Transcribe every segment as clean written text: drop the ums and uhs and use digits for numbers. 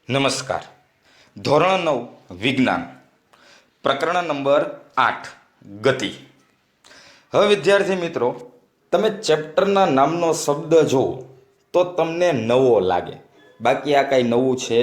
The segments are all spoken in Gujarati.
નમસ્કાર. ધોરણ 9 વિજ્ઞાન પ્રકરણ નંબર 8 ગતિ. હવે વિદ્યાર્થી મિત્રો, તમે ચેપ્ટરના નામનો શબ્દ જુઓ તો તમને નવો લાગે, બાકી આ કાંઈ નવું છે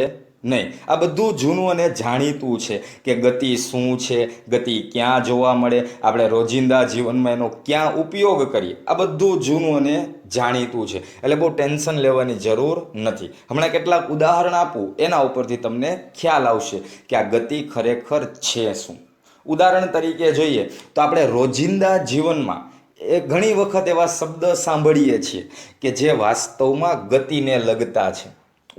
નહીં. આ બધું જૂનું અને જાણીતું છે કે ગતિ શું છે, ગતિ ક્યાં જોવા મળે, આપણે રોજિંદા જીવનમાં એનો ક્યાં ઉપયોગ કરીએ, આ બધું જૂનું અને જાણીતું છે. એટલે બહુ ટેન્શન લેવાની જરૂર નથી. હમણાં કેટલાક ઉદાહરણ આપું, એના ઉપરથી તમને ખ્યાલ આવશે કે આ ગતિ ખરેખર છે શું. ઉદાહરણ તરીકે જોઈએ તો આપણે રોજિંદા જીવનમાં ઘણી વખત એવા શબ્દ સાંભળીએ છીએ કે જે વાસ્તવમાં ગતિને લગતા છે.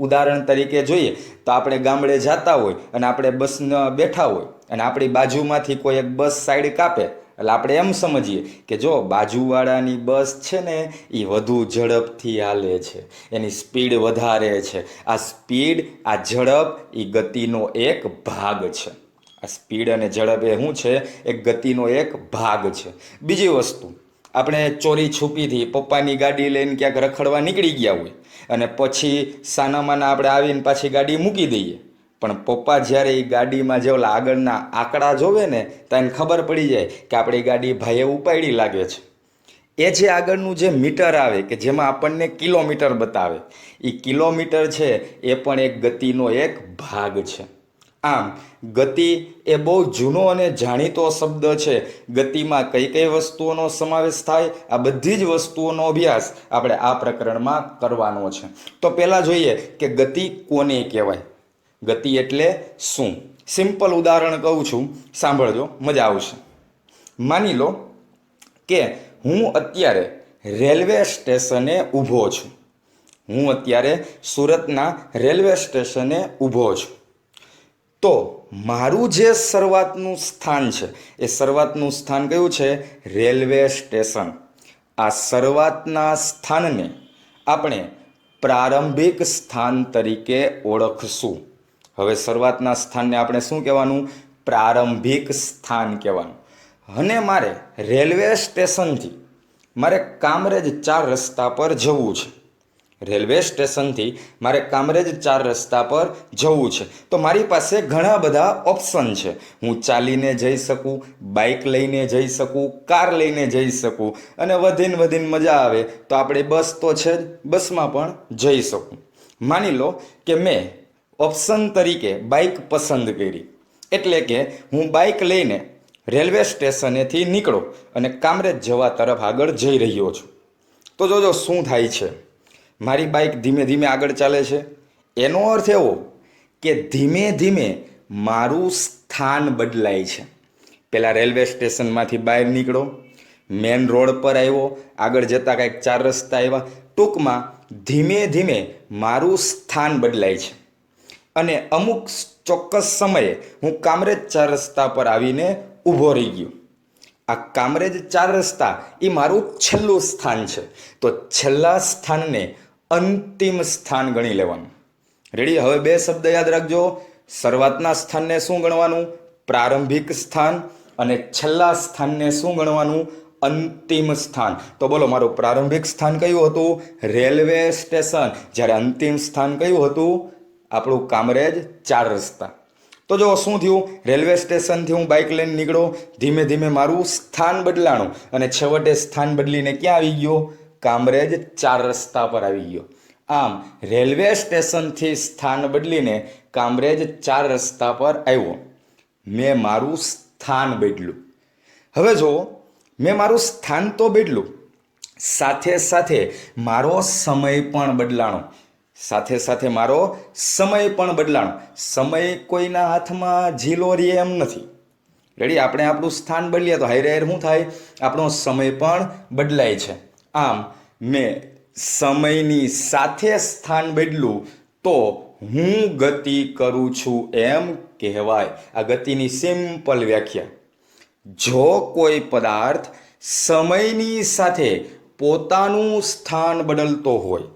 ઉદાહરણ તરીકે જોઈએ તો આપણે ગામડે જતા હોય અને આપણે બસમાં બેઠા હોય અને આપણી બાજુમાંથી કોઈ એક બસ સાઈડ કાપે, એટલે આપણે એમ સમજીએ કે જો બાજુવાળાની બસ છે ને એ વધુ ઝડપથી હાલે છે, એની સ્પીડ વધારે છે. આ સ્પીડ, આ ઝડપ એ ગતિનો એક ભાગ છે. આ સ્પીડ અને ઝડપ એ શું છે? એ ગતિનો એક ભાગ છે. બીજી વસ્તુ, આપણે ચોરી છુપીથી પપ્પાની ગાડી લઈને ક્યાંક રખડવા નીકળી ગયા હોય અને પછી સાનામાના આપણે આવીને પાછી ગાડી મૂકી દઈએ, પણ પપ્પા જ્યારે એ ગાડીમાં જે ઓલા આગળના આંકડા જોવે ને તો એને ખબર પડી જાય કે આપણી ગાડી ભાઈએ ઉપાડી લાગે છે. એ જે આગળનું જે મીટર આવે કે જેમાં આપણને કિલોમીટર બતાવે, એ કિલોમીટર છે એ પણ એક ગતિનો એક ભાગ છે. આમ ગતિ એ બહુ જૂનો અને જાણીતો શબ્દ છે. ગતિમાં કઈ કઈ વસ્તુઓનો સમાવેશ થાય, આ બધી જ વસ્તુઓનો અભ્યાસ આપણે આ પ્રકરણમાં કરવાનો છે. તો પહેલાં જોઈએ કે ગતિ કોને કહેવાય, ગતિ એટલે શું. સિમ્પલ ઉદાહરણ કહું છું, સાંભળજો, મજા આવશે. માની લો કે હું અત્યારે રેલવે સ્ટેશને ઊભો છું. હું અત્યારે સુરતના રેલવે સ્ટેશને ઊભો છું. તો મારું જે શરૂઆતનું સ્થાન છે, એ શરૂઆતનું સ્થાન કયું છે? Railway station. આ શરૂઆતના સ્થાનને આપણે પ્રારંભિક સ્થાન તરીકે ઓળખશું. હવે શરૂઆતના સ્થાનને આપણે શું કહેવાનું? પ્રારંભિક સ્થાન કહેવાનું. અને મારે રેલવે સ્ટેશનથી મારે કામરેજ 4 રસ્તા પર જવું છે. રેલવે સ્ટેશનથી મારે કામરેજ 4 રસ્તા પર જવું છે. તો મારી પાસે ઘણા બધા ઓપ્શન છે. હું ચાલીને જઈ શકું, બાઇક લઈને જઈ શકું, કાર લઈને જઈ શકું, અને વધીને મજા આવે તો આપણે બસ તો છે જ, બસમાં પણ જઈ શકું. માની લો કે મેં ઓપ્શન તરીકે બાઇક પસંદ કરી, એટલે કે હું બાઇક લઈને રેલવે સ્ટેશનેથી નીકળો અને કામરેજ જવા તરફ આગળ જઈ રહ્યો છું. તો જોજો શું થાય છે. મારી બાઇક ધીમે ધીમે આગળ ચાલે છે. એનો અર્થ એવો કે ધીમે ધીમે મારું સ્થાન બદલાય છે. પહેલાં રેલવે સ્ટેશનમાંથી બહાર નીકળો, મેન રોડ પર આવ્યો, આગળ જતાં કાંઈક 4 રસ્તા આવ્યા. ટૂંકમાં ધીમે ધીમે મારું સ્થાન બદલાય છે અને અમુક ચોક્કસ સમયે હું કામરેજ 4 રસ્તા પર આવીને ઊભો રહી ગયો. આ કામરેજ 4 રસ્તા એ મારું છેલ્લું સ્થાન છે. તો છેલ્લા સ્થાનને અંતિમ સ્થાન ગણી લેવાનું. રેડી? હવે 2 શબ્દ યાદ રાખજો. શરૂઆતના સ્થાનને શું ગણવાનું? પ્રારંભિક સ્થાન. અને છેલ્લા સ્થાનને શું ગણવાનું? અંતિમ સ્થાન. તો બોલો, મારું પ્રારંભિક સ્થાન કયું હતું? Railway station. જ્યારે અંતિમ સ્થાન કયું હતું? આપણું કામરેજ 4 રસ્તા. તો જો શું થયું? રેલવે સ્ટેશનથી હું બાઇક લઈને નીકળો, ધીમે ધીમે મારું સ્થાન બદલાણું અને છેવટે સ્થાન બદલીને ક્યાં આવી ગયો? કામરેજ 4 રસ્તા પર આવી ગયો. આમ રેલવે સ્ટેશનથી સ્થાન બદલીને કામરેજ 4 રસ્તા પર આવ્યો. મેં મારું સ્થાન બદલ્યું. હવે જો મેં મારું સ્થાન તો બદલ્યું, સાથે સાથે મારો સમય પણ બદલાણો. સાથે સાથે મારો સમય પણ બદલાણો. સમય કોઈના હાથમાં ઝીલો રહે એમ નથી. રેડી? આપણે આપણું સ્થાન બદલીએ તો હારે શું થાય? આપણો સમય પણ બદલાય છે. આમ મેં સમયની સાથે સ્થાન બદલું તો હું ગતિ કરું છું એમ કહેવાય. આ ગતિની સિમ્પલ વ્યાખ્યા. જો કોઈ પદાર્થ સમયની સાથે પોતાનું સ્થાન બદલતો હોય,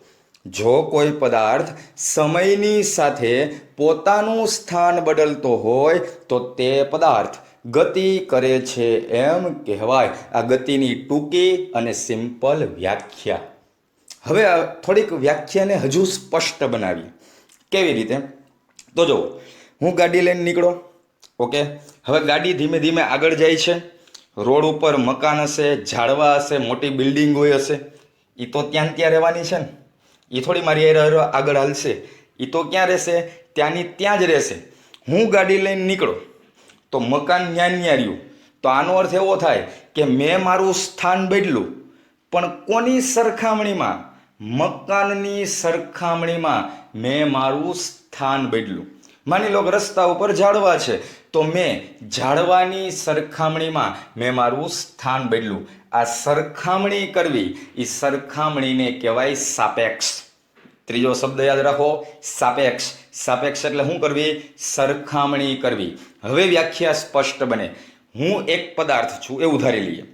જો કોઈ પદાર્થ સમયની સાથે પોતાનું સ્થાન બદલતો હોય તો તે પદાર્થ ગતિ કરે છે એમ કહેવાય. આ ગતિની ટૂંકી અને સિમ્પલ વ્યાખ્યા. હવે થોડીક વ્યાખ્યાને હજુ સ્પષ્ટ બનાવીએ. કેવી રીતે? તો જો હું ગાડી લઈને નીકળો, ઓકે, હવે ગાડી ધીમે ધીમે આગળ જાય છે, રોડ ઉપર મકાન હશે, ઝાડવા હશે, મોટી બિલ્ડિંગો હશે, એ તો ત્યાં ત્યાં રહેવાની છે ને, એ થોડી મારી આગળ હાલશે, એ તો ક્યાં રહેશે? ત્યાંની ત્યાં જ રહેશે. હું ગાડી લઈને નીકળો તો મકાન ન્યા રહ્યું, તો આનો અર્થ એવો થાય કે મેં મારું સ્થાન બદલ્યું, પણ કોની સરખામણીમાં? મકાનની સરખામણીમાં મેં મારું સ્થાન બદલ્યું. માની લો કે રસ્તા ઉપર ઝાડવા છે, તો મેં ઝાડવાની સરખામણીમાં મેં મારું સ્થાન બદલ્યું. આ સરખામણી કરવી, એ સરખામણીને કહેવાય સાપેક્ષ. ત્રીજો શબ્દ યાદ રાખો, સાપેક્ષ. સાપેક્ષ એટલે શું કરવી? સરખામણી કરવી. હવે વ્યાખ્યા સ્પષ્ટ બને. હું એક પદાર્થ છું એવું ધારી લઈએ,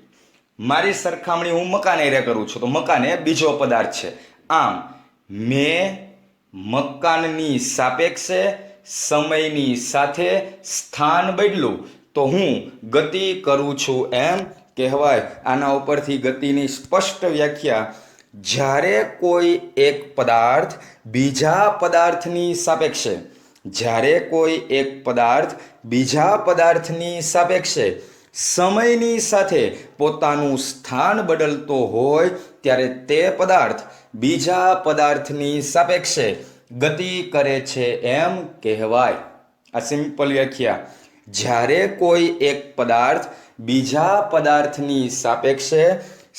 મારી સરખામણી હું મકાન એરે કરું છું, તો મકાન એ બીજો પદાર્થ છે. આમ મેં મકાનની સાપેક્ષે સમયની સાથે સ્થાન બદલું તો હું ગતિ કરું છું એમ કહેવાય. આના ઉપરથી ગતિની સ્પષ્ટ વ્યાખ્યા: જ્યારે કોઈ એક પદાર્થ બીજા પદાર્થની સાપેક્ષે, જ્યારે કોઈ એક પદાર્થ બીજા પદાર્થની સાપેક્ષે સમયની સાથે પોતાનું સ્થાન બદલતો હોય ત્યારે તે પદાર્થ બીજા પદાર્થની સાપેક્ષે ગતિ કરે છે એમ કહેવાય. આ સિમ્પલ વ્યાખ્યા. જ્યારે કોઈ એક પદાર્થ બીજા પદાર્થની સાપેક્ષે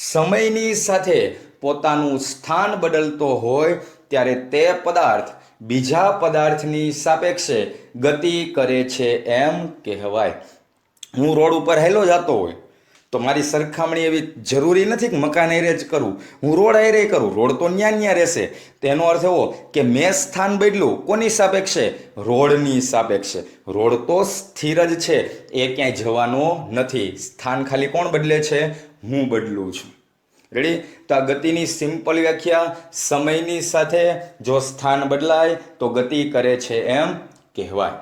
સમયની સાથે પોતાનું સ્થાન બદલતો હોય ત્યારે તે પદાર્થ બીજા પદાર્થની સાપેક્ષે ગતિ કરે છે એમ કહેવાય. હું રોડ ઉપર હેલો જતો હોય તો મારી સરખામણી એવી જરૂરી નથી કે મકાન એરે જ કરું, હું રોડ એરે કરું, રોડ તો ન્યા રહેશે. તેનો અર્થ એવો કે મેં સ્થાન બદલ્યું. કોની સાપેક્ષે? રોડની સાપેક્ષે. રોડ તો સ્થિર જ છે, એ ક્યાંય જવાનો નથી. સ્થાન ખાલી કોણ બદલે છે? હું બદલું છું. રેડી? તો આ ગતિની સિમ્પલ વ્યાખ્યા: સમયની સાથે જો સ્થાન બદલાય તો ગતિ કરે છે એમ કહેવાય.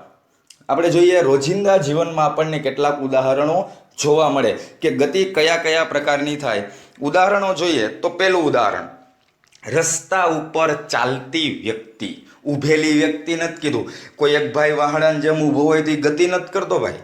આપણે જોઈએ રોજિંદા જીવનમાં આપણને કેટલાક ઉદાહરણો જોવા મળે કે ગતિ કયા કયા પ્રકારની થાય. ઉદાહરણો જોઈએ તો પહેલું ઉદાહરણ, રસ્તા ઉપર ચાલતી વ્યક્તિ. ઊભેલી વ્યક્તિ નથી કીધું. કોઈ એક ભાઈ વાહડાની જેમ ઊભો હોય તો ગતિ નથી કરતો ભાઈ.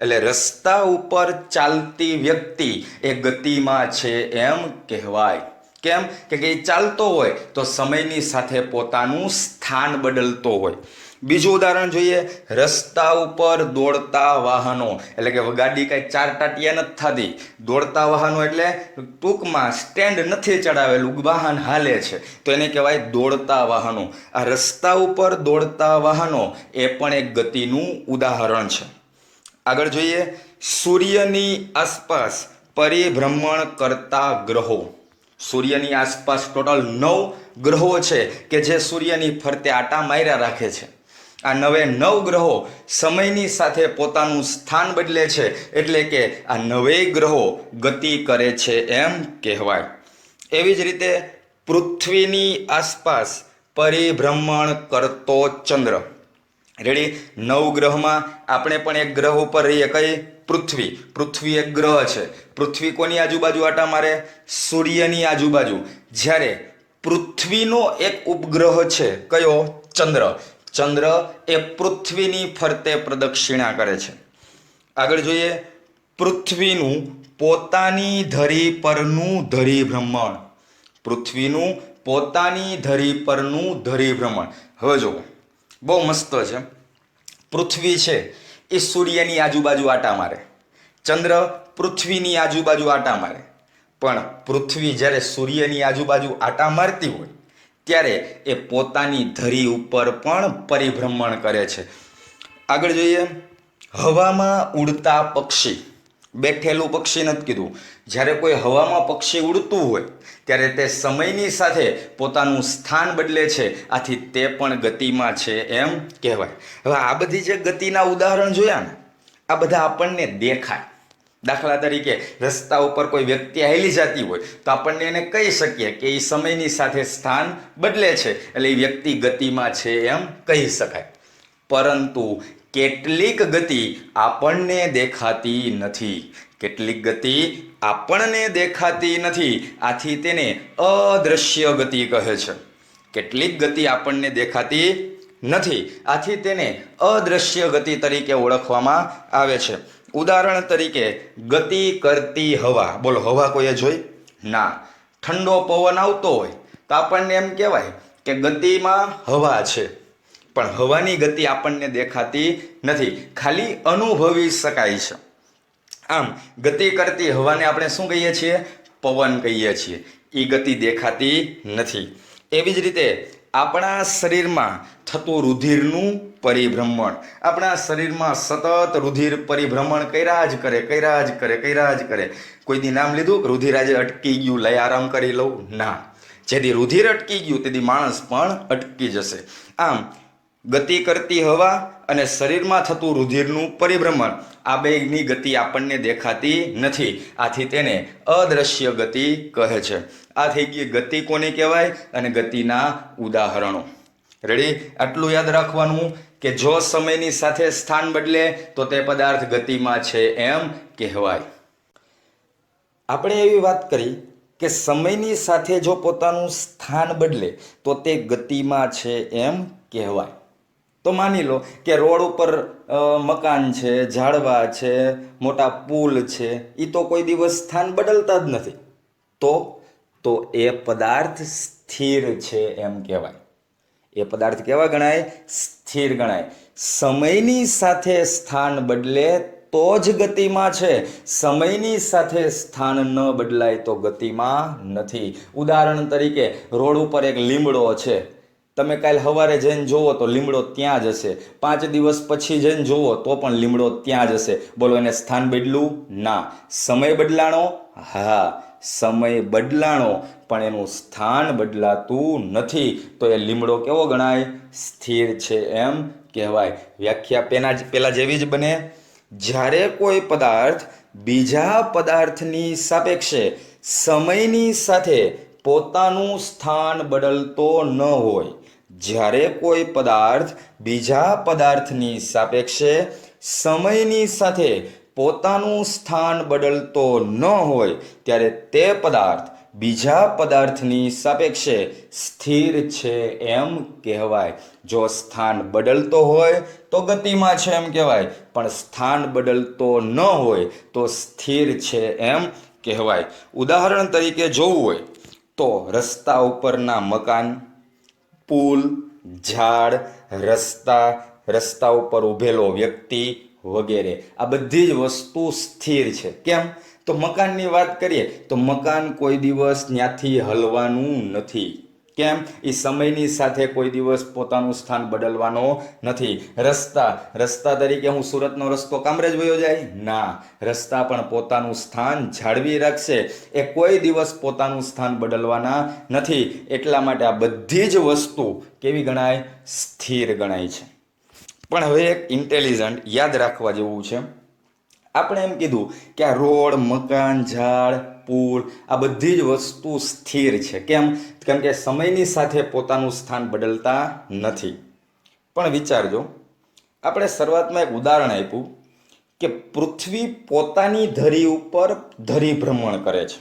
એટલે રસ્તા ઉપર ચાલતી વ્યક્તિ એ ગતિમાં છે એમ કહેવાય. કેમ? કે એ ચાલતો હોય તો સમયની સાથે પોતાનું સ્થાન બદલતો હોય. બીજું ઉદાહરણ જોઈએ, રસ્તા ઉપર દોડતા વાહનો. એટલે કે ગાડી કાંઈ ચાર ટાટિયા નથી થતી, દોડતા વાહનો એટલે ટૂંકમાં સ્ટેન્ડ નથી ચડાવેલું, વાહન હાલે છે, તો એને કહેવાય દોડતા વાહનો. આ રસ્તા ઉપર દોડતા વાહનો એ પણ એક ગતિનું ઉદાહરણ છે. આગળ જોઈએ, સૂર્યની આસપાસ પરિભ્રમણ કરતા ગ્રહો. સૂર્યની આસપાસ ટોટલ 9 ગ્રહો છે કે જે સૂર્યની ફરતે આટા માર્યા રાખે છે. આ 9 ગ્રહો સમયની સાથે પોતાનું સ્થાન બદલે છે, એટલે કે આ 9 ગ્રહો ગતિ કરે છે એમ કહેવાય. એવી જ રીતે પૃથ્વીની આસપાસ પરિભ્રમણ કરતો ચંદ્ર. રેડી? 9 ગ્રહમાં આપણે પણ એક ગ્રહ ઉપર રહીએ. કઈ? પૃથ્વી. પૃથ્વી એક ગ્રહ છે. પૃથ્વી કોની આજુબાજુ આટા મારે? સૂર્યની આજુબાજુ. જ્યારે પૃથ્વીનો એક ઉપગ્રહ છે, કયો? ચંદ્ર. ચંદ્ર એ પૃથ્વીની ફરતે પ્રદક્ષિણા કરે છે. આગળ જોઈએ, પૃથ્વીનું પોતાની ધરી પરનું ધરીભ્રમણ. પૃથ્વીનું પોતાની ધરી પરનું ધરીભ્રમણ. હવે જુઓ, બહુ મસ્ત છે. પૃથ્વી છે એ સૂર્યની આજુબાજુ આટા મારે, ચંદ્ર પૃથ્વીની આજુબાજુ આટા મારે. પણ પૃથ્વી જ્યારે સૂર્યની આજુબાજુ આટા મારતી હોય ત્યારે એ પોતાની ધરી ઉપર પણ પરિભ્રમણ કરે છે. આગળ જોઈએ, હવામાં ઉડતા પક્ષી. બેઠેલું પક્ષી નથી કીધું. જ્યારે કોઈ હવામાં પક્ષી ઉડતું હોય ત્યારે તે સમયની સાથે પોતાનું સ્થાન બદલે છે, આથી તે પણ ગતિમાં છે એમ કહેવાય. હવે આ બધી જે ગતિના ઉદાહરણ જોયા ને, આ બધા આપણને દેખાય. દાખલા તરીકે રસ્તા ઉપર કોઈ વ્યક્તિ હાલી જતી હોય તો આપણને એને કહી શકીએ કે એ સમયની સાથે સ્થાન બદલે છે, એટલે એ વ્યક્તિ ગતિમાં છે એમ કહી શકાય. પરંતુ કેટલીક ગતિ આપણને દેખાતી નથી. કેટલીક ગતિ આપણને દેખાતી નથી, આથી તેને અદ્રશ્ય ગતિ કહે છે. કેટલીક ગતિ આપણને દેખાતી નથી. આથી તેને અદ્રશ્ય ગતિ તરીકે ઓળખવામાં આવે છે. ઉદાહરણ તરીકે ગતિ કરતી હવા. બોલો, હવા કોઈએ જોઈ? ના. ઠંડો પવન આવતો હોય તો આપણને એમ કહેવાય કે ગતિમાં હવા છે, પણ હવાની ગતિ આપણને દેખાતી નથી, ખાલી અનુભવી શકાય છે. આમ ગતિ કરતી હવાને આપણે શું કહીએ છીએ? પવન કહીએ છીએ. એ ગતિ દેખાતી નથી. એવી જ રીતે આપણા શરીરમાં થતું રુધિરનું પરિભ્રમણ, આપણા શરીરમાં સતત રુધિર પરિભ્રમણ કર્યા જ કરે. કોઈ દી નામ લીધું કે રુધિર આજે અટકી ગયું, લઈ આરામ કરી લઉં? ના. જેથી રુધિર અટકી ગયું તેથી માણસ પણ અટકી જશે. આમ ગતિ કરતી હવા અને શરીરમાં થતું રુધિરનું પરિભ્રમણ, આ બેની ગતિ આપણને દેખાતી નથી. આથી તેને અદ્રશ્ય ગતિ કહે છે. આ થઈ ગઈ ગતિ કોને કહેવાય અને ગતિના ઉદાહરણો. રેડી? આટલું યાદ રાખવાનું કે જો સમયની સાથે સ્થાન બદલે તો તે પદાર્થ ગતિમાં છે એમ કહેવાય. આપણે એવી વાત કરી કે સમયની સાથે જો પોતાનું સ્થાન બદલે તો તે ગતિમાં છે એમ કહેવાય. તો માની લો કે રોડ ઉપર મકાન છે, ઝાડવા છે, મોટા પુલ છે, એ તો કોઈ દિવસ સ્થાન બદલતા જ નથી. તો એ પદાર્થ સ્થિર છે એમ કહેવાય. એ પદાર્થ કેવા ગણાય? સ્થિર ગણાય. સમયની સાથે સ્થાન બદલે તો જ ગતિમાં છે. સમયની સાથે સ્થાન ન બદલાય તો ગતિમાં નથી. ઉદાહરણ તરીકે રોડ ઉપર એક લીમડો છે. તમે કાલ સવારે જઈને જોવો તો લીમડો ત્યાં જ હશે. 5 દિવસ પછી જઈને જોવો તો પણ લીમડો ત્યાં જ હશે. બોલો, એને સ્થાન બદલ્યું? ના. સમય બદલાણો? હા, સમય બદલાણો, પણ એનું સ્થાન બદલાતું નથી. તો એ લીમડો કેવો ગણાય? સ્થિર છે એમ કહેવાય. વ્યાખ્યા પેલા જેવી જ બને. જ્યારે કોઈ પદાર્થ બીજા પદાર્થની સાપેક્ષે સમયની સાથે પોતાનું સ્થાન બદલતો ન હોય, જ્યારે કોઈ પદાર્થ બીજા પદાર્થની સાપેક્ષે સમયની સાથે પોતાનું સ્થાન બદલતો ન હોય ત્યારે તે પદાર્થ બીજા પદાર્થની સાપેક્ષે સ્થિર છે એમ કહેવાય. જો સ્થાન બદલતો હોય તો ગતિમાં છે એમ કહેવાય, પણ સ્થાન બદલતો ન હોય તો સ્થિર છે એમ કહેવાય. ઉદાહરણ તરીકે જોવું હોય તો રસ્તા ઉપરના મકાન, પુલ, ઝાડ, રસ્તા ઉપર ઊભેલો વ્યક્તિ વગેરે, આ બધી જ વસ્તુ સ્થિર છે. કેમ? તો મકાનની વાત કરીએ તો મકાન કોઈ દિવસ ત્યાંથી હલવાનું નથી. કેમ? એ સમયની સાથે કોઈ દિવસ પોતાનું સ્થાન બદલવાનો નથી. રસ્તા તરીકે હું સુરતનો રસ્તો કામરેજ વયો જાય? ના. રસ્તા પણ પોતાનું સ્થાન જાળવી રાખશે. એ કોઈ દિવસ પોતાનું સ્થાન બદલવાના નથી. એટલા માટે આ બધી જ વસ્તુ કેવી ગણાય? સ્થિર ગણાય છે. પણ હવે એક ઇન્ટેલિજન્ટ યાદ રાખવા જેવું છે. આપણે એમ કીધું કે આ રોડ, મકાન, ઝાડ, પુલ, આ બધી જ વસ્તુ સ્થિર છે. કેમ? કેમ કે સમયની સાથે પોતાનું સ્થાન બદલતા નથી. પણ વિચારજો, આપણે શરૂઆતમાં એક ઉદાહરણ આપ્યું કે પૃથ્વી પોતાની ધરી ઉપર ધરી ભ્રમણ કરે છે.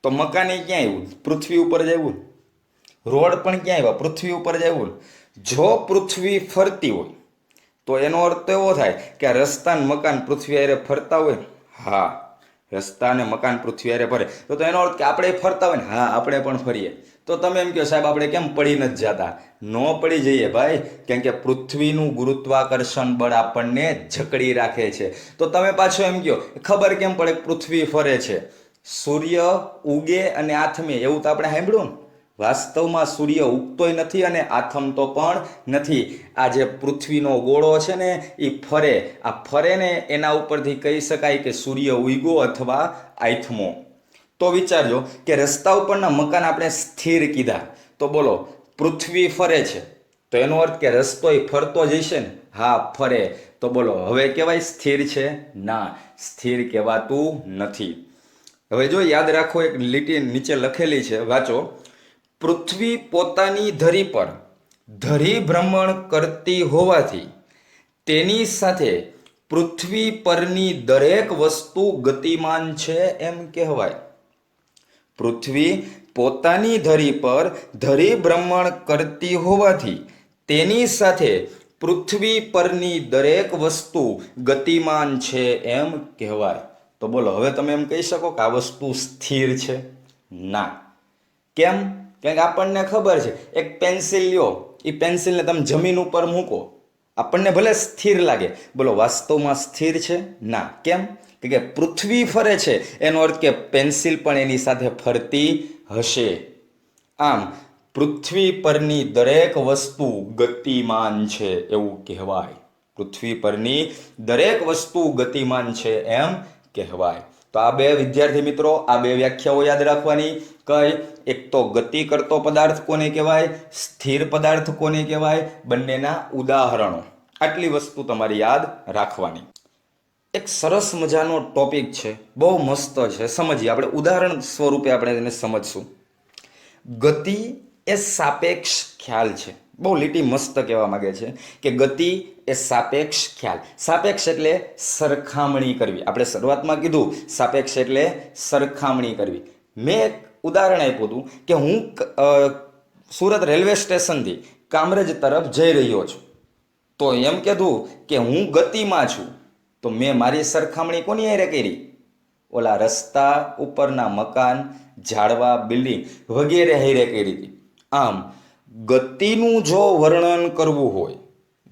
તો મકાને ક્યાં આવ્યું? પૃથ્વી ઉપર જ આવ્યું. રોડ પણ ક્યાં આવ્યા? પૃથ્વી ઉપર જ આવ્યું. જો પૃથ્વી ફરતી હોય તો એનો અર્થ એવો થાય કે આ રસ્તા ને મકાન પૃથ્વી હારે ફરતા હોય. હા, રસ્તા અને મકાન પૃથ્વી હારે ફરે તો એનો અર્થ કે આપણે ફરતા હોય ને? હા, આપણે પણ ફરીએ. તો તમે એમ કહો, સાહેબ આપણે કેમ પડી નથી જતા? ન પડી જઈએ ભાઈ, કેમ કે પૃથ્વીનું ગુરુત્વાકર્ષણ બળ આપણને જકડી રાખે છે. તો તમે પાછો એમ કહો, ખબર કેમ પડે પૃથ્વી ફરે છે? સૂર્ય ઉગે અને આથમે એવું તો આપણે સાંભળ્યું ને. વાસ્તવમાં સૂર્ય ઉગતોય નથી અને આથમતો પણ નથી. આ જે પૃથ્વીનો ગોળો છે ને એ ફરે. આ ફરે ને એના ઉપરથી કહી શકાય કે સૂર્ય ઉગ્યો અથવા આથમો. તો વિચારજો કે રસ્તા ઉપરના મકાન આપણે સ્થિર કીધા, તો બોલો પૃથ્વી ફરે છે તો એનો અર્થ કે રસ્તો એ ફરતો જ હશે ને? હા, ફરે. તો બોલો હવે કહેવાય સ્થિર છે? ના, સ્થિર કહેવાતું નથી. હવે જો યાદ રાખો, એક લીટી નીચે લખેલી છે, વાંચો. પૃથ્વી પોતાની ધરી પર ધરી ભ્રમણ કરતી હોવાથી તેની સાથે પૃથ્વી પરની દરેક વસ્તુ ગતિમાન છે એમ કહેવાય. પૃથ્વી પોતાની ધરી પર ધરી ભ્રમણ કરતી હોવાથી તેની સાથે પૃથ્વી પરની દરેક વસ્તુ ગતિમાન છે એમ કહેવાય. તો બોલો, હવે તમે એમ કહી શકો કે આ વસ્તુ સ્થિર છે? ના. કેમ? કારણ કે આપણને ખબર છે, એક પેન્સિલ લ્યો, એ પેન્સિલને તમે જમીન ઉપર મૂકો, આપણને ભલે સ્થિર લાગે, બોલો વાસ્તવમાં સ્થિર છે? ના. કેમ? કે પૃથ્વી ફરે છે, એનો અર્થ કે પેન્સિલ પણ એની સાથે ફરતી હશે. આમ પૃથ્વી પરની દરેક વસ્તુ ગતિમાન છે એવું કહેવાય. પૃથ્વી પરની દરેક વસ્તુ ગતિમાન છે એમ કહેવાય. તો આ બે વિદ્યાર્થી મિત્રો, આ બે વ્યાખ્યાઓ યાદ રાખવાની. કઈ? એક તો ગતિ કરતો પદાર્થ કોને કહેવાય, સ્થિર પદાર્થ કોને કહેવાય, બંનેના ઉદાહરણો. આટલી વસ્તુ તમારે યાદ રાખવાની. એક સરસ મજાનો ટોપિક છે, બહુ મસ્ત છે, સમજીએ આપણે. ઉદાહરણ સ્વરૂપે આપણે એને સમજશું. ગતિ એ સાપેક્ષ ખ્યાલ છે. બહુ લીટી મસ્ત કહેવા માંગે છે કે ગતિ એ સાપેક્ષ ખ્યાલ. સાપેક્ષ એટલે સરખામણી કરવી. આપણે શરૂઆતમાં કીધું સાપેક્ષ એટલે સરખામણી કરવી. મેં એક ઉદાહરણ આપ્યું હતું કે હું સુરત રેલવે સ્ટેશનથી કામરેજ તરફ જઈ રહ્યો છું. તો એમ કીધું કે હું ગતિમાં છું. તો મેં મારી સરખામણી કોની હારે કરી? ઓલા રસ્તા ઉપરના મકાન, ઝાડવા, બિલ્ડિંગ વગેરે હારે કરી હતી. આમ ગતિનું જો વર્ણન કરવું હોય,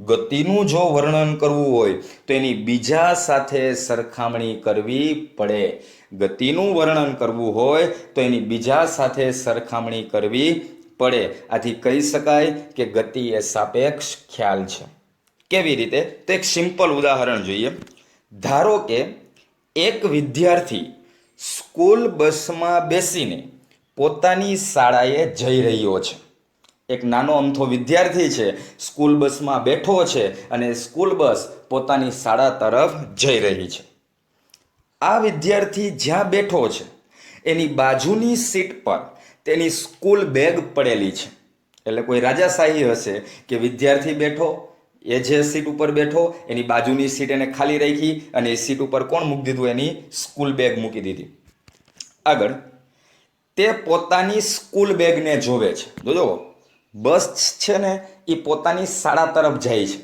ગતિનું જો વર્ણન કરવું હોય તો એની બીજા સાથે સરખામણી કરવી પડે. ગતિનું વર્ણન કરવું હોય તો એની બીજા સાથે સરખામણી કરવી પડે. આથી કહી શકાય કે ગતિ એ સાપેક્ષ ખ્યાલ છે. કેવી રીતે? તો એક સિમ્પલ ઉદાહરણ જોઈએ. ધારો કે એક વિદ્યાર્થી સ્કૂલ બસમાં બેસીને પોતાની શાળાએ જઈ રહ્યો છે. એક નાનો અમથો વિદ્યાર્થી છે, સ્કૂલ બસમાં બેઠો છે અને સ્કૂલ બસ પોતાની શાળા તરફ જઈ રહી છે. આ વિદ્યાર્થી જ્યાં બેઠો છે એની બાજુની સીટ પર તેની સ્કૂલ બેગ પડેલી છે. એટલે કોઈ રાજાશાહી હશે કે વિદ્યાર્થી બેઠો, એ જે સીટ ઉપર બેઠો એની બાજુની સીટ એને ખાલી રાખી અને એ સીટ ઉપર કોણ મૂકી દીધું? એની સ્કૂલ બેગ મૂકી દીધી. આગળ તે પોતાની સ્કૂલ બેગને જોવે છે. જોજો, બસ છે ને એ પોતાની શાળા તરફ જાય છે.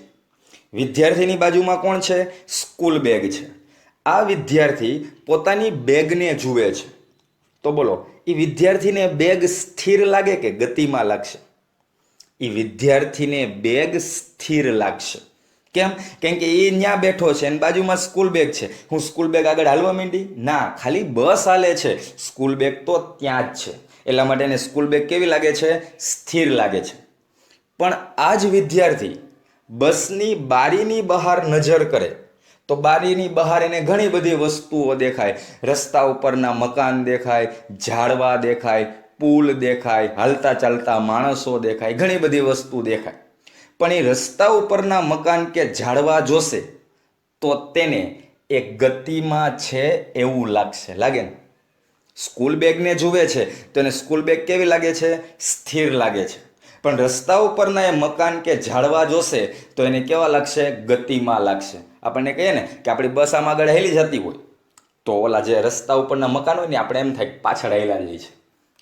વિદ્યાર્થીની બાજુમાં કોણ છે? સ્કૂલ બેગ છે. આ વિદ્યાર્થી પોતાની બેગને જુએ છે. તો બોલો, એ વિદ્યાર્થીને બેગ સ્થિર લાગે કે ગતિમાં લાગશે? એ વિદ્યાર્થીને બેગ સ્થિર લાગશે. કેમ? કેમ કે એ ત્યાં બેઠો છે અને બાજુમાં સ્કૂલ બેગ છે. હું સ્કૂલ બેગ આગળ હાલવા માંડી? ના, ખાલી બસ હાલે છે, સ્કૂલ બેગ તો ત્યાં જ છે. એટલા માટે એને સ્કૂલ બેગ કેવી લાગે છે? સ્થિર લાગે છે. પણ આ જ વિદ્યાર્થી બસની બારીની બહાર નજર કરે તો બારીની બહાર એને ઘણી બધી વસ્તુઓ દેખાય. રસ્તા ઉપરના મકાન દેખાય, ઝાડવા દેખાય, પુલ દેખાય, હાલતા ચાલતા માણસો દેખાય, ઘણી બધી વસ્તુ દેખાય. પણ એ રસ્તા ઉપરના મકાન કે ઝાડવા જોશે તો તેને એ ગતિમાં છે એવું લાગશે. લાગે ને? સ્કૂલ બેગને જુએ છે તો એને સ્કૂલ બેગ કેવી લાગે છે? સ્થિર લાગે છે. પણ રસ્તા ઉપરના એ મકાન કે ઝાડવા જોશે તો એને કેવા લાગશે? ગતિમાં લાગશે. આપણને કહીએ ને કે આપણી બસ આમ આગળ હેલી જતી હોય તો ઓલા જે રસ્તા ઉપરના મકાન હોય ને આપણે એમ થાય પાછળ હેલા જઈએ છે.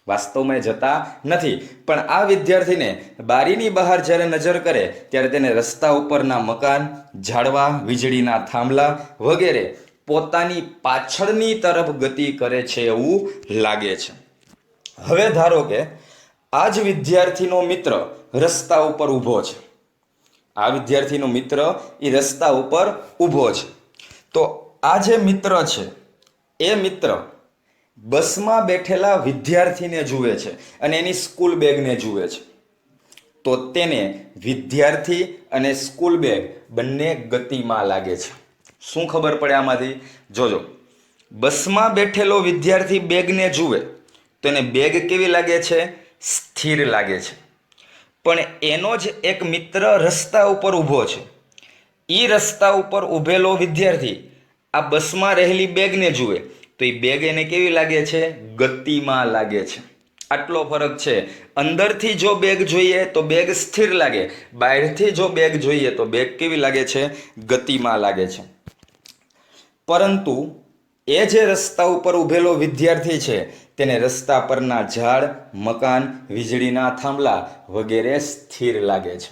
વાસ્તવમાં જતા નથી. પણ આ વિદ્યાર્થીને બારીની બહાર જ્યારે નજર કરે ત્યારે તેને રસ્તા ઉપરના મકાન, ઝાડવા, વીજળીના થાંભલા વગેરે પોતાની પાછળની તરફ ગતિ કરે છે એવું લાગે છે. હવે ધારો કે આ જ વિદ્યાર્થીનો મિત્ર રસ્તા ઉપર ઊભો છે. આ વિદ્યાર્થીનો મિત્ર એ રસ્તા ઉપર ઊભો છે. તો આ જે મિત્ર છે એ મિત્ર બસમાં બેઠેલા વિદ્યાર્થીને જુએ છે અને એની સ્કૂલ બેગને જુએ છે. તો તેને વિદ્યાર્થી અને સ્કૂલ બેગ બંને ગતિમાં લાગે છે. શું ખબર પડે આમાંથી? જોજો, બસમાં બેઠેલો વિદ્યાર્થી બેગને જુએ તો એને બેગ કેવી લાગે છે? સ્થિર લાગે છે. પણ એનો જ એક મિત્ર રસ્તા ઉપર ઊભો છે. એ રસ્તા ઉપર ઊભેલો વિદ્યાર્થી આ બસમાં રહેલી બેગને જુએ તો એ બેગ એને કેવી લાગે છે? ગતિમાં લાગે છે. આટલો ફરક છે. અંદરથી જો બેગ જોઈએ તો બેગ સ્થિર લાગે, બહારથી જો બેગ જોઈએ તો બેગ કેવી લાગે છે? ગતિમાં લાગે છે. પરંતુ એ જે રસ્તા ઉપર ઊભેલો વિદ્યાર્થી છે તેને રસ્તા પરના ઝાડ, મકાન, વીજળીના થાંભલા વગેરે સ્થિર લાગે છે.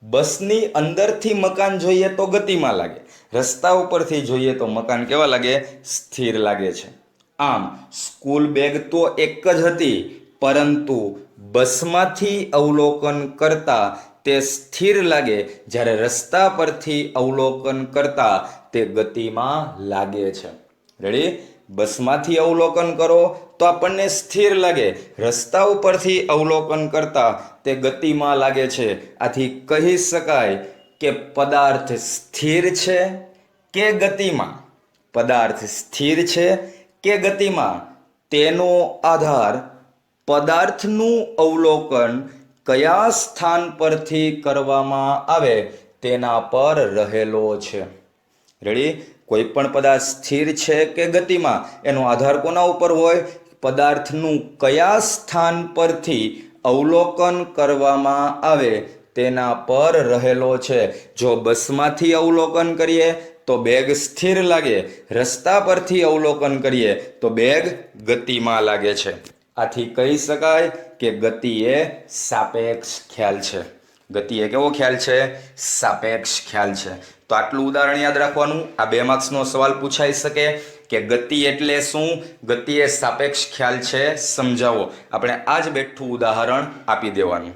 બસની અંદરથી મકાન જોઈએ તો ગતિમાં લાગે, રસ્તા ઉપરથી જોઈએ તો મકાન કેવા લાગે? સ્થિર લાગે છે. આમ સ્કૂલ બેગ તો એક જ હતી, પરંતુ બસમાંથી અવલોકન કરતા તે સ્થિર લાગે, જ્યારે રસ્તા પરથી અવલોકન કરતા તે ગતિમાં લાગે છે. રેડી? બસમાંથી અવલોકન કરો તો આપણને સ્થિર લાગે, રસ્તા ઉપરથી અવલોકન કરતા તે ગતિમાં લાગે છે. આથી કહી શકાય કે પદાર્થ સ્થિર છે કે ગતિમાં? પદાર્થ સ્થિર છે કે ગતિમાં, તેનો આધાર પદાર્થનું અવલોકન કયા સ્થાન પરથી કરવામાં આવે તેના પર રહેલો છે. રેડી? કોઈ પણ પદાર્થ સ્થિર છે કે ગતિમાં, એનો આધાર કોના ઉપર હોય? પદાર્થનું કયા સ્થાન પરથી અવલોકન કરવામાં આવે તેના પર રહેલો છે. જો બસમાંથી અવલોકન કરીએ તો બેગ સ્થિર લાગે, રસ્તા પરથી અવલોકન કરીએ તો બેગ ગતિમાં લાગે છે. આથી કહી શકાય કે ગતિ એ સાપેક્ષ ખ્યાલ છે. ગતિ એ કેવો ખ્યાલ છે? સાપેક્ષ ખ્યાલ છે. તો આટલું ઉદાહરણ યાદ રાખવાનું. આ 2 માર્ક્સનો સવાલ પૂછાઈ શકે કે ગતિ એટલે શું? ગતિ એ સાપેક્ષ ખ્યાલ છે, સમજાવો. આપણે આ જ બેઠું ઉદાહરણ આપી દેવાનું.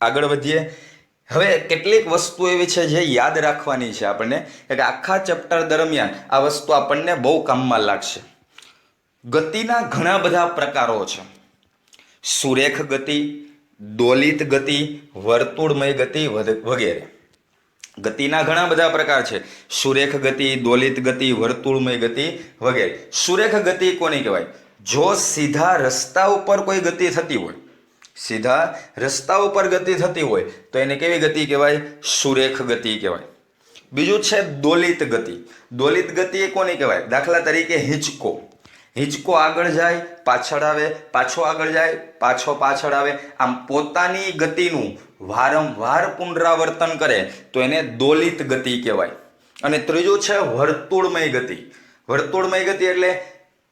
આગળ વધીએ. હવે કેટલીક વસ્તુ એવી છે જે યાદ રાખવાની છે આપણને, કે આખા ચેપ્ટર દરમિયાન આ વસ્તુ આપણને બહુ કામમાં લાગશે. ગતિના ઘણા બધા પ્રકારો છે. સુરેખ ગતિ, દોલિત ગતિ, વર્તુળમય ગતિ વગેરે. ગતિના ઘણા બધા પ્રકાર છે. સુરેખ ગતિ, દોલિત ગતિ, વર્તુળમય ગતિ વગેરે. સુરેખ ગતિ કોની કહેવાય? જો સીધા રસ્તા ઉપર કોઈ ગતિ થતી હોય, સીધા રસ્તા ઉપર ગતિ થતી હોય તો એને કેવી ગતિ કહેવાય? સુરેખ ગતિ કહેવાય. બીજું છે દોલિત ગતિ. દોલિત ગતિ એ કોની કહેવાય? દાખલા તરીકે હિંચકો. હિંચકો આગળ જાય, પાછળ આવે, પાછો આગળ જાય, પાછો પાછળ આવે, આમ પોતાની ગતિનું વારંવાર પુનરાવર્તન કરે તો એને દોલિત ગતિ કહેવાય. અને ત્રીજું છે વર્તુળમય ગતિ. વર્તુળમય ગતિ એટલે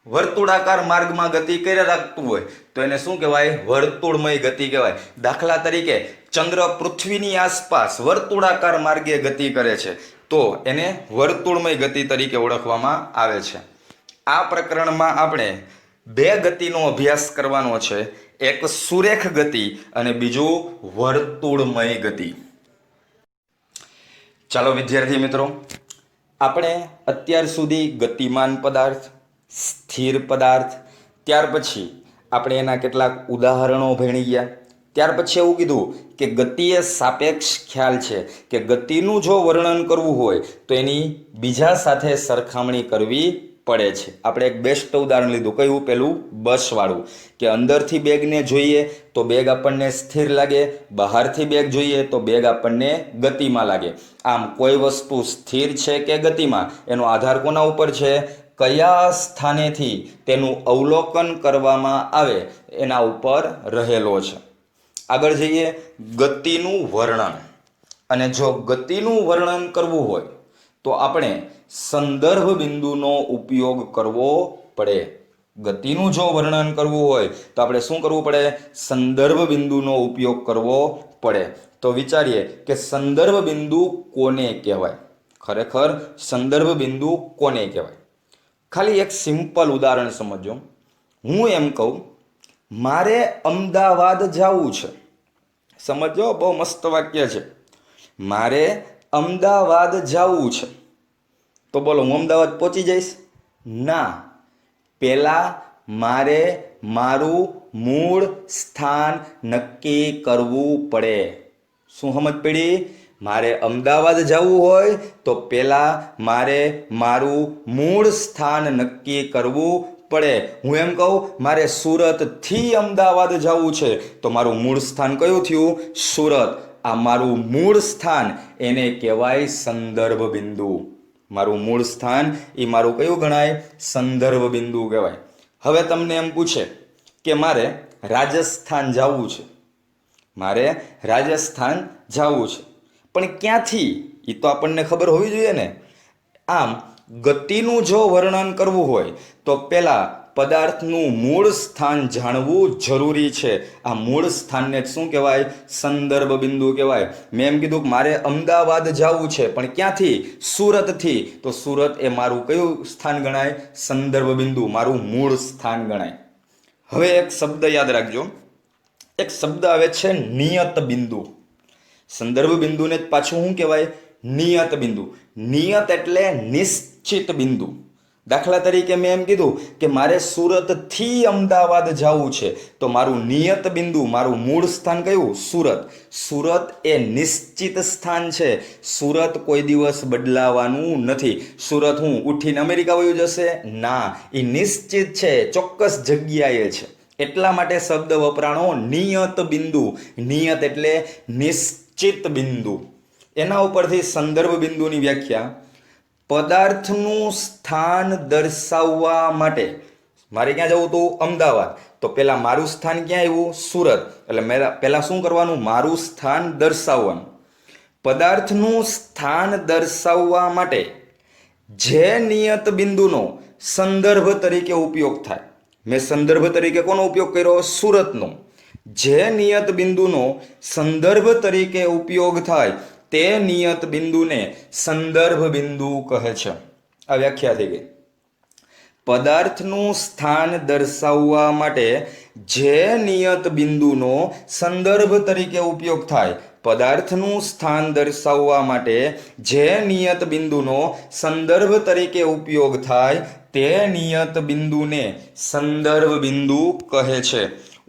વર્તુળાકાર માર્ગમાં ગતિ કરી રાખતું હોય તો એને શું કહેવાય? વર્તુળમય ગતિ કહેવાય. દાખલા તરીકે ચંદ્ર પૃથ્વીની આસપાસ વર્તુળાકાર માર્ગે ગતિ કરે છે તો એને વર્તુળમય ગતિ તરીકે ઓળખવામાં આવે છે. આ પ્રકરણમાં આપણે 2 ગતિનો અભ્યાસ કરવાનો છે. એક સુરેખ ગતિ અને બીજું વર્તુળમય ગતિ. ચાલો વિદ્યાર્થી મિત્રો, આપણે અત્યાર સુધી ગતિમાન પદાર્થ, સ્થિર પદાર્થ, ત્યાર પછી આપણે એના કેટલાક ઉદાહરણો ભણી ગયા. ત્યાર પછી એવું કીધું કે ગતિ એ સાપેક્ષ ખ્યાલ છે, કે ગતિનું જો વર્ણન કરવું હોય તો એની બીજા સાથે સરખામણી કરવી પડે છે. આપણે એક બેસ્ટ ઉદાહરણ લીધું. કયું? પેલું બસવાળું, કે અંદરથી બેગને જોઈએ તો બેગ આપણને સ્થિર લાગે, બહારથી બેગ જોઈએ તો બેગ આપણને ગતિમાં લાગે. આમ કોઈ વસ્તુ સ્થિર છે કે ગતિમાં, એનો આધાર કોના ઉપર છે? કયા સ્થાનેથી તેનું અવલોકન કરવામાં આવે એના ઉપર રહેલો છે. આગળ જઈએ. ગતિનું વર્ણન. અને જો ગતિનું વર્ણન કરવું હોય તો આપણે સંદર્ભ બિંદુનો ઉપયોગ કરવો પડે. ગતિનું જો વર્ણન કરવું હોય તો આપણે શું કરવું પડે? સંદર્ભ બિંદુનો ઉપયોગ કરવો પડે. તો વિચારીએ કે સંદર્ભ બિંદુ કોને કહેવાય? ખરેખર સંદર્ભ બિંદુ કોને કહેવાય? ખાલી એક સિમ્પલ ઉદાહરણ સમજો. હું એમ કહું, મારે અમદાવાદ જવું છે. સમજો, બહુ મસ્ત વાક્ય છે. મારે અમદાવાદ જવું છે. તો બોલો, હું અમદાવાદ પહોંચી જઈશ? ના. પહેલાં મારે મારું મૂળ સ્થાન નક્કી કરવું પડે. શું સમજ પડી? મારે અમદાવાદ જવું હોય તો પહેલાં મારે મારું મૂળ સ્થાન નક્કી કરવું પડે. હું એમ કહું, મારે સુરતથી અમદાવાદ જવું છે તો મારું મૂળ સ્થાન કયું થયું? સુરત. આ મારું મૂળ સ્થાન એને કહેવાય સંદર્ભ બિંદુ. મારું મૂળ સ્થાન એ મારું કયું ગણાય? સંદર્ભ બિંદુ કહેવાય. હવે તમને એમ પૂછે કે મારે રાજસ્થાન જવું છે. મારે રાજસ્થાન જવું છે, પણ ક્યાંથી? એ તો આપણને ખબર હોવી જોઈએ ને. આમ ગતિનું જો વર્ણન કરવું હોય તો પહેલાં પદાર્થનું મૂળ સ્થાન જાણવું જરૂરી છે. આ મૂળ સ્થાનને શું કહેવાય? સંદર્ભ બિંદુ કહેવાય. મેં એમ કીધું કે મારે અમદાવાદ જવું છે, પણ ક્યાંથી? સુરતથી. તો સુરત એ મારું કયું સ્થાન ગણાય? સંદર્ભ બિંદુ, મારું મૂળ સ્થાન ગણાય. હવે એક શબ્દ યાદ રાખજો. એક શબ્દ આવે છે નિયત બિંદુ. સંદર્ભ બિંદુને જ પાછું શું કહેવાય? નિયત બિંદુ. નિયત એટલે નિશ્ચિત બિંદુ. દાખલા તરીકે મેં એમ કીધું કે મારે સુરતથી અમદાવાદ જવું છે, તો મારું નિયત બિંદુ, મારું મૂળ સ્થાન કયું? સુરત. સુરત એ નિશ્ચિત સ્થાન છે. સુરત કોઈ દિવસ બદલાવાનું નથી. સુરત હું ઉઠીને અમેરિકા વયું જશે? ના, એ નિશ્ચિત છે, ચોક્કસ જગ્યાએ છે. એટલા માટે શબ્દ વપરાણો નિયત બિંદુ. નિયત એટલે નિશ્ચિત બિંદુ. એના ઉપરથી સંદર્ભ બિંદુની વ્યાખ્યા: પદાર્થનું સ્થાન દર્શાવવા માટે મારે ક્યાં જવું હતું? અમદાવાદ. તો પહેલાં મારું સ્થાન ક્યાં આવ્યું? સુરત. એટલે પહેલાં શું કરવાનું? મારું સ્થાન દર્શાવવાનું. પદાર્થનું સ્થાન દર્શાવવા માટે જે નિયત બિંદુનો સંદર્ભ તરીકે ઉપયોગ થાય, મેં સંદર્ભ તરીકે કોનો ઉપયોગ કર્યો? સુરતનો. જે નિયત બિંદુનો સંદર્ભ તરીકે ઉપયોગ થાય તે નિયત બિંદુને સંદર્ભ બિંદુ કહે છે. આ વ્યાખ્યા થઈ ગઈ. પદાર્થનું સ્થાન દર્શાવવા માટે જે નિયત બિંદુનો સંદર્ભ તરીકે ઉપયોગ થાય, પદાર્થનું સ્થાન દર્શાવવા માટે જે નિયત બિંદુનો સંદર્ભ તરીકે ઉપયોગ થાય તે નિયત બિંદુને સંદર્ભ બિંદુ કહે છે.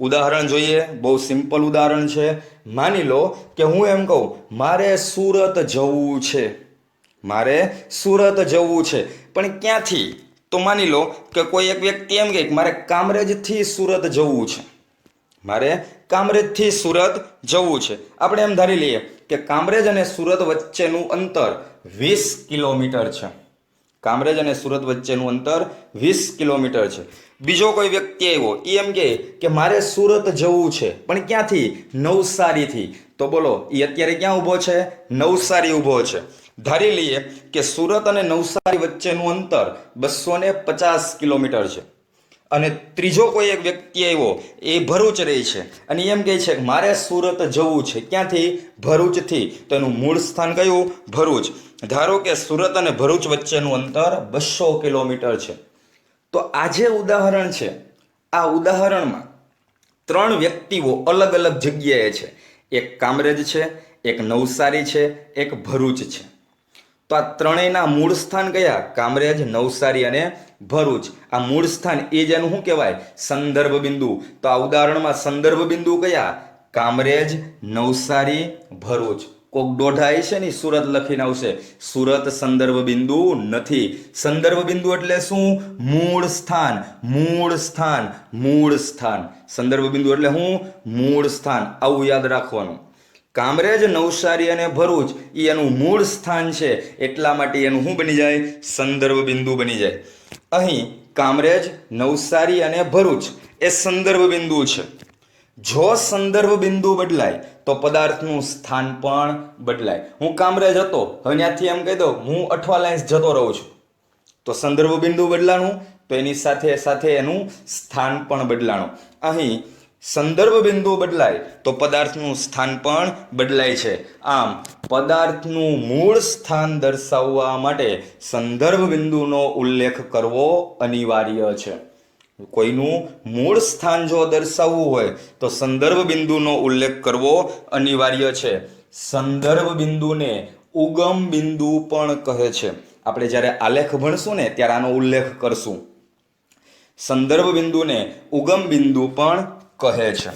ઉદાહરણ જોઈએ. બહુ સિમ્પલ ઉદાહરણ છે. માની લો કે હું એમ કહું મારે સુરત જવું છે. મારે સુરત જવું છે, પણ ક્યાંથી? તો માની લો કે કોઈ એક વ્યક્તિ એમ કહે કે મારે કામરેજથી સુરત જવું છે. મારે કામરેજથી સુરત જવું છે. આપણે એમ ધારી લઈએ કે કામરેજ અને સુરત વચ્ચેનું અંતર 20 કિલોમીટર છે. કામરેજ અને સુરત વચ્ચેનું અંતર 20 કિલોમીટર છે. બીજો કોઈ વ્યક્તિ આવ્યો, એ એમ કહે કે મારે સુરત જવું છે, પણ ક્યાંથી? નવસારીથી. તો બોલો, એ અત્યારે ક્યાં ઊભો છે? નવસારી ઊભો છે. ધારી લઈએ કે સુરત અને નવસારી વચ્ચેનું અંતર 250 કિલોમીટર છે. અને ત્રીજો કોઈ એક વ્યક્તિ આવ્યો, એ ભરૂચ રહે છે, અને એમ કહે છે કે મારે સુરત જવું છે. ક્યાંથી? ભરૂચથી. તો એનું મૂળ સ્થાન કયું? ભરૂચ. ધારો કે સુરત અને ભરૂચ વચ્ચેનું અંતર 200 કિલોમીટર છે. તો આ જે ઉદાહરણ છે, આ ઉદાહરણમાં 3 વ્યક્તિઓ અલગ અલગ જગ્યાએ છે. એક કામરેજ છે, એક નવસારી છે, એક ભરૂચ છે. તો આ ત્રણેયના મૂળ સ્થાન કયા? કામરેજ, નવસારી અને ભરૂચ. આ મૂળ સ્થાન એ જ એનું શું કહેવાય? સંદર્ભ બિંદુ. તો આ ઉદાહરણમાં સંદર્ભ બિંદુ કયા? કામરેજ, નવસારી, ભરૂચ. કોક દોઢાઈ છે ને સુરત લખીને આવશે. સુરત સંદર્ભ બિંદુ નથી. સંદર્ભ બિંદુ એટલે શું? મૂળ સ્થાન. મૂળ સ્થાન. મૂળ સ્થાન. સંદર્ભ બિંદુ એટલે શું? મૂળ સ્થાન. આવું યાદ રાખવાનું. કામરેજ, નવસારી અને ભરૂચ એ એનું મૂળ સ્થાન છે, એટલા માટે એનું શું બની જાય? સંદર્ભ બિંદુ બની જાય. અહીં કામરેજ, નવસારી અને ભરૂચ એ સંદર્ભ બિંદુ છે. જો સંદર્ભ બિંદુ બદલાય તો પદાર્થનું સ્થાન પણ બદલાય. હું કામરેજ હતો, હવે ત્યાંથી એમ કહી દઉં હું અઠવા લાઇન્સ જતો રહું છું, તો સંદર્ભ બિંદુ બદલાણું, તો એની સાથે સાથે એનું સ્થાન પણ બદલાણું. અહીં સંદર્ભ બિંદુ બદલાય તો પદાર્થનું સ્થાન પણ બદલાય છે. આમ પદાર્થનું મૂળ સ્થાન દર્શાવવા માટે સંદર્ભ બિંદુનો ઉલ્લેખ કરવો અનિવાર્ય છે. કોઈનું મૂળ સ્થાન જો દર્શાવવું હોય તો સંદર્ભ બિંદુનો ઉલ્લેખ કરવો અનિવાર્ય છે. સંદર્ભ બિંદુને ઉગમ બિંદુ પણ કહે છે. આપણે જ્યારે આલેખ ભણશું ને ત્યારે આનો ઉલ્લેખ કરશું. સંદર્ભ બિંદુને ઉગમ બિંદુ પણ કહે છે.